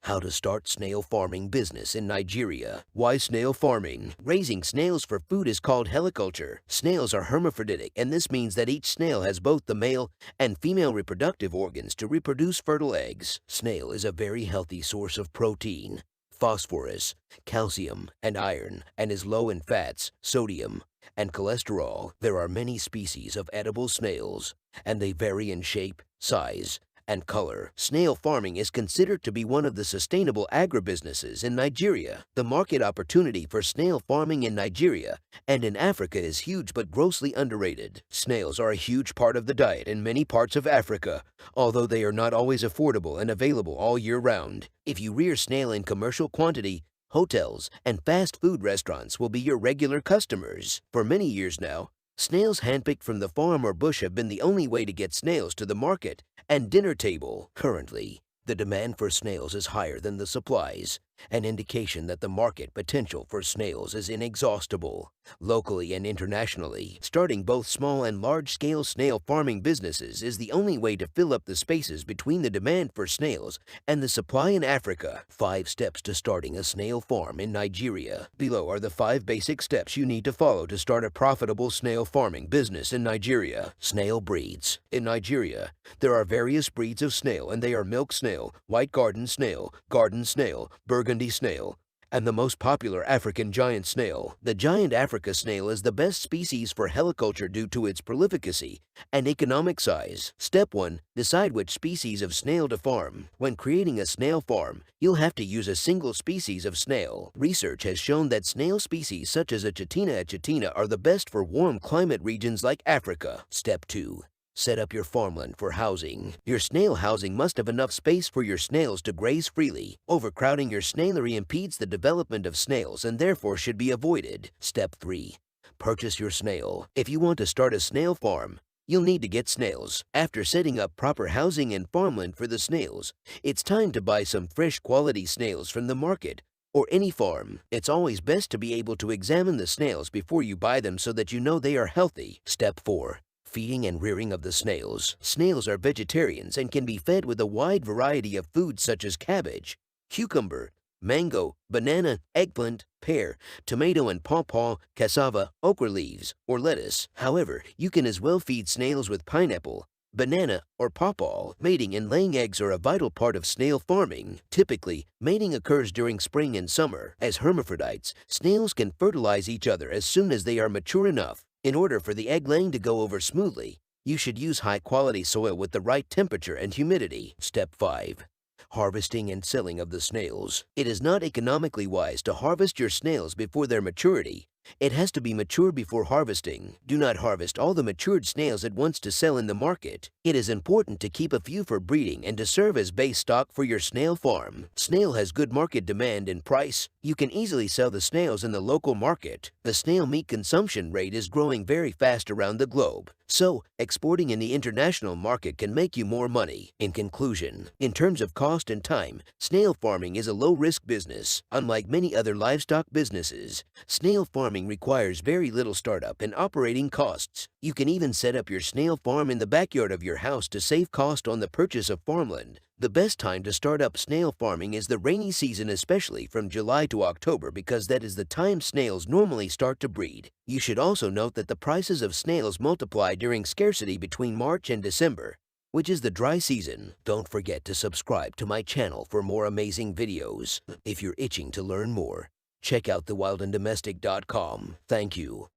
How to start snail farming business in Nigeria. Why snail farming? Raising snails for food is called heliculture. Snails are hermaphroditic, and this means that each snail has both the male and female reproductive organs to reproduce fertile eggs. Snail is a very healthy source of protein, phosphorus, calcium, and iron, and is low in fats, sodium, and cholesterol. There are many species of edible snails, and they vary in shape, size, and color. Snail farming is considered to be one of the sustainable agribusinesses in Nigeria. The market opportunity for snail farming in Nigeria and in Africa is huge but grossly underrated. Snails are a huge part of the diet in many parts of Africa, although they are not always affordable and available all year round. If you rear snail in commercial quantity, hotels and fast food restaurants will be your regular customers. For many years now, snails handpicked from the farm or bush have been the only way to get snails to the market and dinner table. Currently, the demand for snails is higher than the supplies, an indication that the market potential for snails is inexhaustible. Locally and internationally, starting both small and large-scale snail farming businesses is the only way to fill up the spaces between the demand for snails and the supply in Africa. 5 steps to starting a snail farm in Nigeria. Below are the 5 basic steps you need to follow to start a profitable snail farming business in Nigeria. Snail breeds. In Nigeria, there are various breeds of snail, and they are milk snail, white garden snail, burgundy snail, and the most popular African giant snail. The giant Africa snail is the best species for heliculture due to its prolificacy and economic size. Step 1. Decide which species of snail to farm. When creating a snail farm, you'll have to use a single species of snail. Research has shown that snail species such as Achatina are the best for warm climate regions like Africa. Step 2. Set up your farmland for housing. Your snail housing must have enough space for your snails to graze freely. Overcrowding your snailery impedes the development of snails and therefore should be avoided. Step 3. Purchase your snail. If you want to start a snail farm, you'll need to get snails. After setting up proper housing and farmland for the snails, it's time to buy some fresh quality snails from the market or any farm. It's always best to be able to examine the snails before you buy them so that you know they are healthy. Step 4. Feeding and rearing of the snails. Snails are vegetarians and can be fed with a wide variety of foods such as cabbage, cucumber, mango, banana, eggplant, pear, tomato and pawpaw, cassava, okra leaves, or lettuce. However, you can as well feed snails with pineapple, banana, or pawpaw. Mating and laying eggs are a vital part of snail farming. Typically, mating occurs during spring and summer. As hermaphrodites, snails can fertilize each other as soon as they are mature enough. In order for the egg laying to go over smoothly, you should use high-quality soil with the right temperature and humidity. Step 5. Harvesting and selling of the snails. It is not economically wise to harvest your snails before their maturity. It has to be mature before harvesting. Do not harvest all the matured snails at once to sell in the market. It is important to keep a few for breeding and to serve as base stock for your snail farm. Snail has good market demand and price. You can easily sell the snails in the local market. The snail meat consumption rate is growing very fast around the globe, so exporting in the international market can make you more money. In conclusion, in terms of cost and time, snail farming is a low-risk business. Unlike many other livestock businesses, snail farming requires very little startup and operating costs. You can even set up your snail farm in the backyard of your house to save cost on the purchase of farmland. The best time to start up snail farming is the rainy season, especially from July to October, because that is the time snails normally start to breed. You should also note that the prices of snails multiply during scarcity between March and December, which is the dry season. Don't forget to subscribe to my channel for more amazing videos. If you're itching to learn more, check out thewildanddomestic.com. Thank you.